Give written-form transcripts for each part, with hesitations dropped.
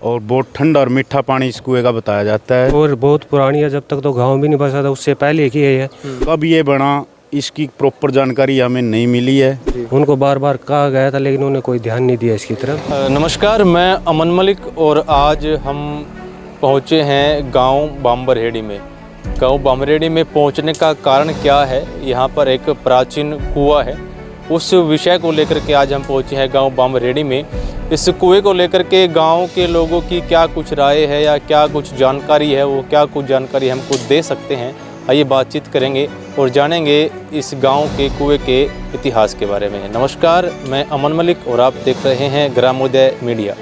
और बहुत ठंडा और मीठा पानी इस कुएं का बताया जाता है और बहुत पुरानी है, जब तक तो गांव भी नहीं बसा था उससे पहले की है ये। कब ये बना इसकी प्रॉपर जानकारी हमें नहीं मिली है। उनको बार बार कहा गया था लेकिन उन्होंने कोई ध्यान नहीं दिया इसकी तरफ। नमस्कार, मैं अमन मलिक और आज हम पहुँचे हैं गांव बाम्बरहेड़ी में। गांव बाम्बरहेड़ी में पहुंचने का कारण क्या है, यहाँ पर एक प्राचीन कुआं है, उस विषय को लेकर के आज हम पहुंचे हैं गांव बाम्बरहेड़ी में। इस कुएं को लेकर के गांव के लोगों की क्या कुछ राय है या क्या कुछ जानकारी है, वो क्या कुछ जानकारी हमको दे सकते हैं, आइए बातचीत करेंगे और जानेंगे इस गांव के कुएं के इतिहास के बारे में। नमस्कार, मैं अमन मलिक और आप देख रहे हैं ग्रामोदय मीडिया।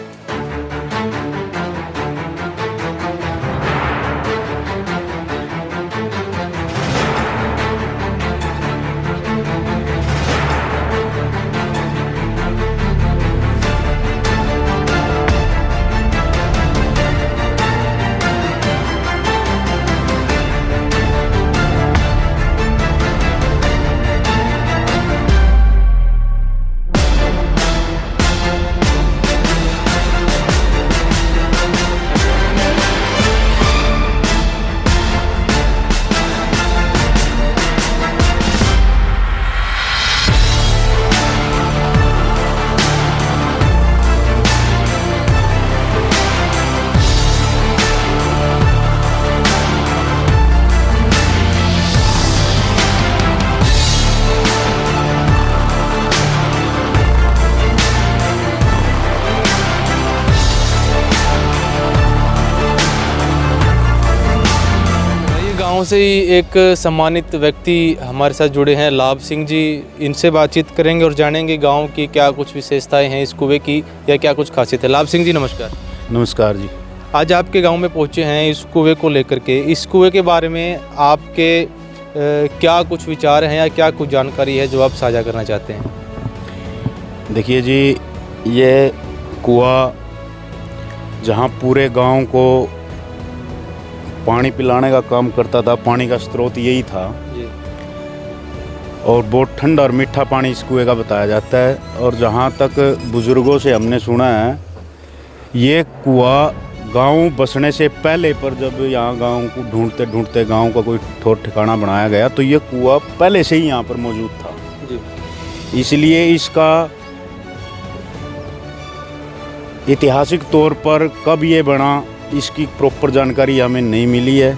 गांव से ही एक सम्मानित व्यक्ति हमारे साथ जुड़े हैं, लाभ सिंह जी। इनसे बातचीत करेंगे और जानेंगे गांव की क्या कुछ विशेषताएं हैं इस कुएं की या क्या कुछ खासियत है। लाभ सिंह जी नमस्कार। नमस्कार जी। आज आपके गांव में पहुंचे हैं इस कुएं को लेकर के। इस कुएं के बारे में आपके क्या कुछ विचार हैं या क्या कुछ जानकारी है जो आप साझा करना चाहते हैं? देखिए जी, ये कुआं जहाँ पूरे गांव को पानी पिलाने का काम करता था, पानी का स्रोत यही था जी। और बहुत ठंडा और मीठा पानी इस कुएं का बताया जाता है। और जहाँ तक बुज़ुर्गों से हमने सुना है, ये कुआं गांव बसने से पहले पर जब यहाँ गांव को ढूंढते ढूंढते गांव का कोई ठोर ठिकाना बनाया गया तो ये कुआं पहले से ही यहाँ पर मौजूद था जी। इसलिए इसका ऐतिहासिक तौर पर कब ये बना इसकी प्रॉपर जानकारी हमें नहीं मिली है।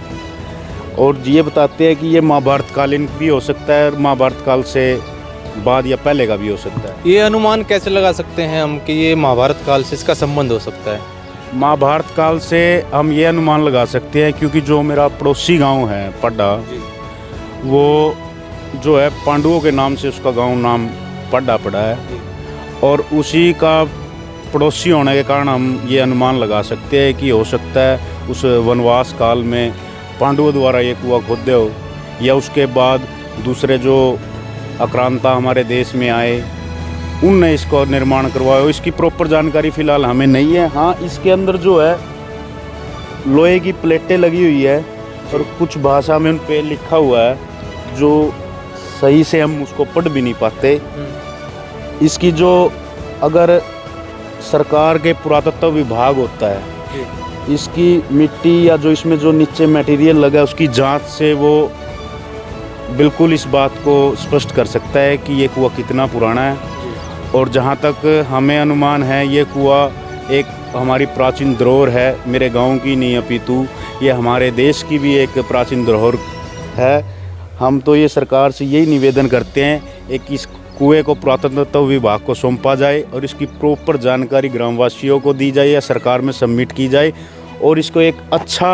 और ये बताते हैं कि ये महाभारत कालीन भी हो सकता है और महाभारत काल से बाद या पहले का भी हो सकता है। ये अनुमान कैसे लगा सकते हैं हम कि ये महाभारत काल से इसका संबंध हो सकता है? महाभारत काल से हम ये अनुमान लगा सकते हैं क्योंकि जो मेरा पड़ोसी गांव है पड्डा, वो जो है पांडवों के नाम से उसका गांव नाम पड्डा पड़ा है और उसी का पड़ोसी होने के कारण हम ये अनुमान लगा सकते हैं कि हो सकता है उस वनवास काल में पांडवों द्वारा ये कुआं खोदे हो या उसके बाद दूसरे जो आक्रांता हमारे देश में आए उनने इसको निर्माण करवाया हो। इसकी प्रॉपर जानकारी फ़िलहाल हमें नहीं है। हाँ, इसके अंदर जो है लोहे की प्लेटें लगी हुई है और कुछ भाषा में उन पे लिखा हुआ है जो सही से हम उसको पढ़ भी नहीं पाते। इसकी जो अगर सरकार के पुरातत्व विभाग होता है, इसकी मिट्टी या जो इसमें जो नीचे मटेरियल लगा है उसकी जांच से वो बिल्कुल इस बात को स्पष्ट कर सकता है कि ये कुआं कितना पुराना है। और जहाँ तक हमें अनुमान है, ये कुआं एक हमारी प्राचीन धरोहर है, मेरे गांव की नहीं अपितु ये हमारे देश की भी एक प्राचीन धरोहर है। हम तो ये सरकार से यही निवेदन करते हैं एक इस कुएं को पुरातत्व विभाग को सौंपा जाए और इसकी प्रॉपर जानकारी ग्रामवासियों को दी जाए या सरकार में सबमिट की जाए और इसको एक अच्छा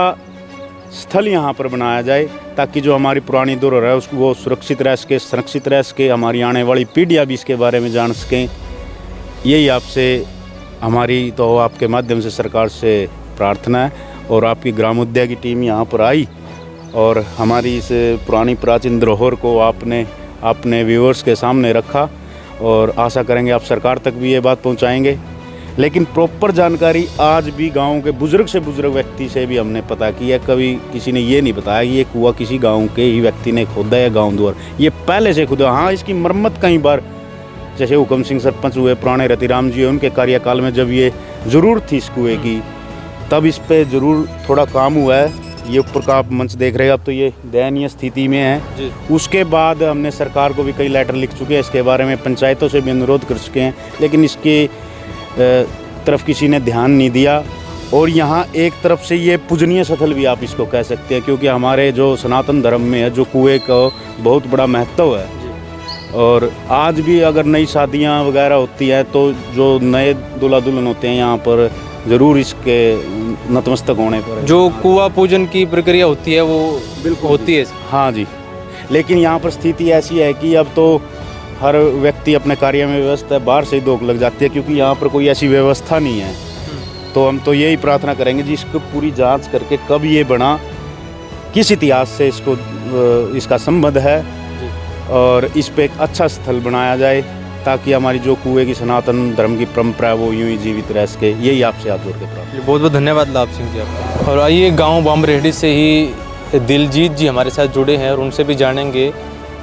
स्थल यहाँ पर बनाया जाए ताकि जो हमारी पुरानी धरोहर है उसको वो सुरक्षित रह सके, संरक्षित रह सके, हमारी आने वाली पीढ़ियाँ भी इसके बारे में जान सकें। यही आपसे हमारी तो आपके माध्यम से सरकार से प्रार्थना है। और आपकी ग्रामोदय की टीम यहाँ पर आई और हमारी इस पुरानी प्राचीन धरोहर को आपने अपने व्यूअर्स के सामने रखा और आशा करेंगे आप सरकार तक भी ये बात पहुंचाएंगे। लेकिन प्रॉपर जानकारी आज भी गांव के बुजुर्ग से बुजुर्ग व्यक्ति से भी हमने पता की है। कभी किसी ने ये नहीं बताया कि ये कुआं किसी गांव के ही व्यक्ति ने खोदा है गांव द्वार, ये पहले से खुदा। हाँ, इसकी मरम्मत कई बार जैसे हुकम सिंह सरपंच हुए, पुराने रतिराम जी उनके कार्यकाल में जब ये ज़रूरत थी इस कुएँ की तब इस पे ज़रूर थोड़ा काम हुआ है। ये ऊपर का आप मंच देख रहे हैं, अब तो ये दयनीय स्थिति में है जी। उसके बाद हमने सरकार को भी कई लेटर लिख चुके हैं इसके बारे में, पंचायतों से भी अनुरोध कर चुके हैं, लेकिन इसकी तरफ किसी ने ध्यान नहीं दिया। और यहाँ एक तरफ से ये पूजनीय स्थल भी आप इसको कह सकते हैं, क्योंकि हमारे जो सनातन धर्म में है जो कुएं का बहुत बड़ा महत्व है। और आज भी अगर नई शादियाँ वगैरह होती हैं तो जो नए दूल्हा दुल्हन होते हैं यहाँ पर ज़रूर इसके नतमस्तक होने पर जो कुआं पूजन की प्रक्रिया होती है वो बिल्कुल होती है। हाँ जी, लेकिन यहाँ पर स्थिति ऐसी है कि अब तो हर व्यक्ति अपने कार्य में व्यस्त है, बाहर से ही धोख लग जाती है, क्योंकि यहाँ पर कोई ऐसी व्यवस्था नहीं है। तो हम तो यही प्रार्थना करेंगे जी, इसको पूरी जांच करके कब ये बना, किस इतिहास से इसको इसका संबंध है, और इस पे एक अच्छा स्थल बनाया जाए ताकि हमारी जो कुएं की सनातन धर्म की परंपरा है वो यूं ही जीवित रह सके। यही आपसे हाथ जोड़ के प्रार्थना। बहुत बहुत धन्यवाद लाभ सिंह जी आपका। और आइए गांव बाम्बरहेड़ी से ही दिलजीत जी हमारे साथ जुड़े हैं और उनसे भी जानेंगे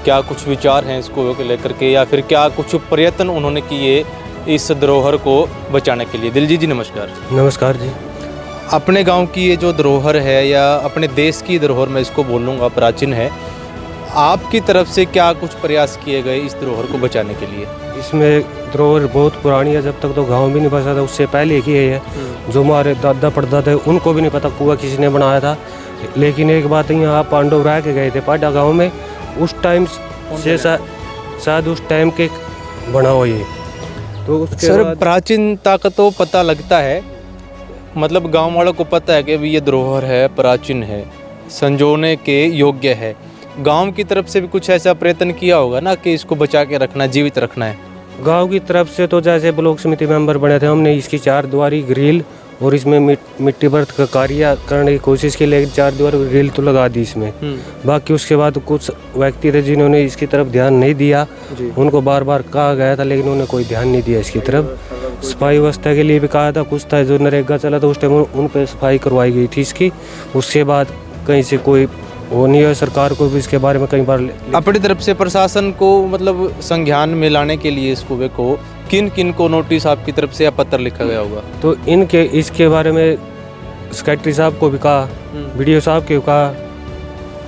क्या कुछ विचार हैं इस कुएं को लेकर के, या फिर क्या कुछ प्रयत्न उन्होंने किए इस धरोहर को बचाने के लिए। दिलजीत जी नमस्कार। नमस्कार जी। अपने गांव की ये जो धरोहर है, या अपने देश की धरोहर मैं इसको बोलूँगा, प्राचीन है, आपकी तरफ से क्या कुछ प्रयास किए गए इस धरोहर को बचाने के लिए? इसमें धरोहर बहुत पुरानी है, जब तक तो गांव भी नहीं बसा था उससे पहले की है। जो हमारे दादा परदादा थे उनको भी नहीं पता कुआं किसी ने बनाया था। लेकिन एक बात यहाँ पांडव रह के गए थे पाडा गांव में, उस टाइम से शायद उस टाइम के बना हुआ ये। तो उसके सर बाद प्राचीनता का तो पता लगता है, मतलब गांव वालों को पता है कि भी ये धरोहर है, प्राचीन है, संजोने के योग्य है। गांव की तरफ से भी कुछ ऐसा प्रयत्न किया होगा ना कि इसको बचा के रखना, जीवित रखना है। गांव की तरफ से तो जैसे ब्लॉक समिति मेंबर बने थे, हमने इसकी 4 दीवारी ग्रिल और इसमें मिट्टी बर्थ का कार्य करने की कोशिश की, लेकिन 4 दीवार ग्रिल तो लगा दी इसमें। बाकी उसके बाद कुछ व्यक्ति थे जिन्होंने इसकी तरफ ध्यान नहीं दिया, उनको बार बार कहा गया था लेकिन उन्होंने कोई ध्यान नहीं दिया इसकी तरफ। सफाई व्यवस्था के लिए भी कहा था, कुछ था जो नरेगा चला था उस टाइम उन पर सफाई करवाई गई थी इसकी। उसके बाद कहीं से कोई वो नहीं है। सरकार को भी इसके बारे में कई बार अपनी तरफ से प्रशासन को मतलब संज्ञान में लाने के लिए इस कुएं को किन किन को नोटिस आपकी तरफ से या पत्र लिखा गया होगा? तो इनके इसके बारे में सेक्रेटरी साहब को भी कहा, बीडीओ साहब को कहा,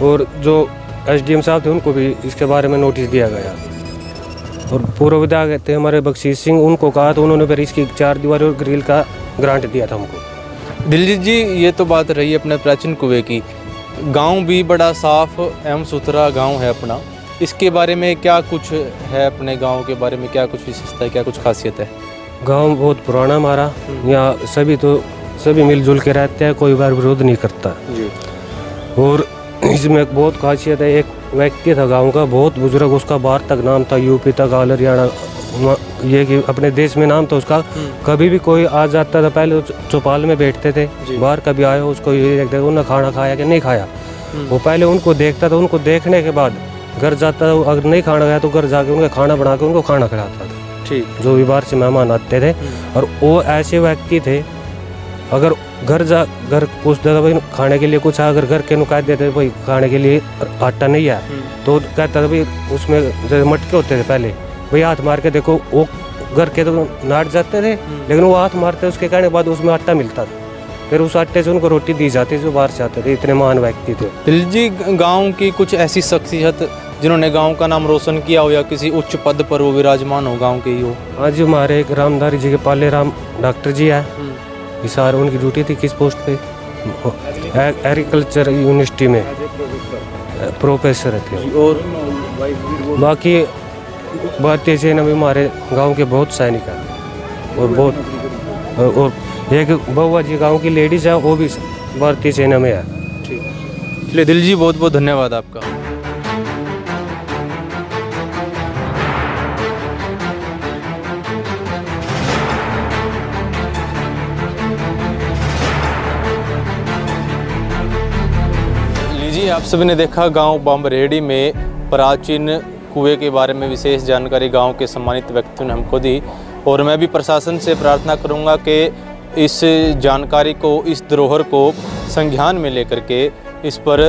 और जो एसडीएम साहब थे उनको भी इसके बारे में नोटिस दिया गया। और पूर्व विधायक थे हमारे बख्शीश सिंह, उनको कहा तो उन्होंने फिर इसकी 4 दीवार और ग्रिल का ग्रांट दिया था हमको। दिलजीत जी, ये तो बात रही अपने प्राचीन कुएं की। गांव भी बड़ा साफ एवं सुथरा गांव है अपना, इसके बारे में क्या कुछ है? अपने गांव के बारे में क्या कुछ विशेषता है, क्या कुछ खासियत है? गांव बहुत पुराना हमारा, यहाँ सभी मिलजुल के रहते हैं, कोई बार विरोध नहीं करता जी। और इसमें एक बहुत खासियत है, एक व्यक्ति था गांव का बहुत बुजुर्ग, उसका बाहर तक नाम था, यूपी तक, हरियाणा, ये कि अपने देश में नाम था उसका। कभी भी कोई आ जाता था, पहले चौपाल में बैठते थे, बाहर कभी आया उसको ये देखते थे उन्होंने खाना खाया कि नहीं खाया। वो पहले उनको देखता था, उनको देखने के बाद घर जाता था, अगर नहीं खाना खाया तो घर जाके उनका खाना बना के उनको खाना खिलाता था। ठीक, जो भी बाहर से मेहमान आते थे। और वो ऐसे व्यक्ति थे, अगर घर पूछता था भाई खाने के लिए कुछ है, अगर घर के नुकात देते थे भाई खाने के लिए आटा नहीं है, तो कहता था भाई उसमें जैसे मटके होते थे पहले, भाई हाथ मार के देखो, वो घर के तो नाट जाते थे, लेकिन वो हाथ मारते उसके कहने के बाद उसमें आटा मिलता था, फिर उस आटे से उनको रोटी दी जाती जो बाहर से आते थे। इतने महान व्यक्ति थे। दिलजीत जी, गांव की कुछ ऐसी शख्सियत जिन्होंने गांव का नाम रोशन किया हो या किसी उच्च पद पर वो विराजमान हो, गांव के ही हो? आज हमारे एक रामधारी जी के पाले राम डॉक्टर जी है, हिसार उनकी ड्यूटी थी किस पोस्ट पे, एग्रीकल्चर यूनिवर्सिटी में प्रोफेसर थे। और बाकी भारतीय सेना में हमारे गांव के बहुत सैनिक हैं, और एक बउआ जी गांव की लेडीज है, वो भी भारतीय सेना में है। चलिए दिल जी, बहुत बहुत धन्यवाद आपका। लीजिए, आप सभी ने देखा गांव बाम्बरहेड़ी में प्राचीन कुएं के बारे में विशेष जानकारी गांव के सम्मानित व्यक्तियों ने हमको दी, और मैं भी प्रशासन से प्रार्थना करूंगा कि इस जानकारी को, इस धरोहर को संज्ञान में लेकर के इस पर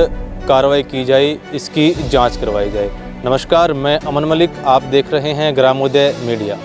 कार्रवाई की जाए, इसकी जांच करवाई जाए। नमस्कार, मैं अमन मलिक, आप देख रहे हैं ग्रामोदय मीडिया।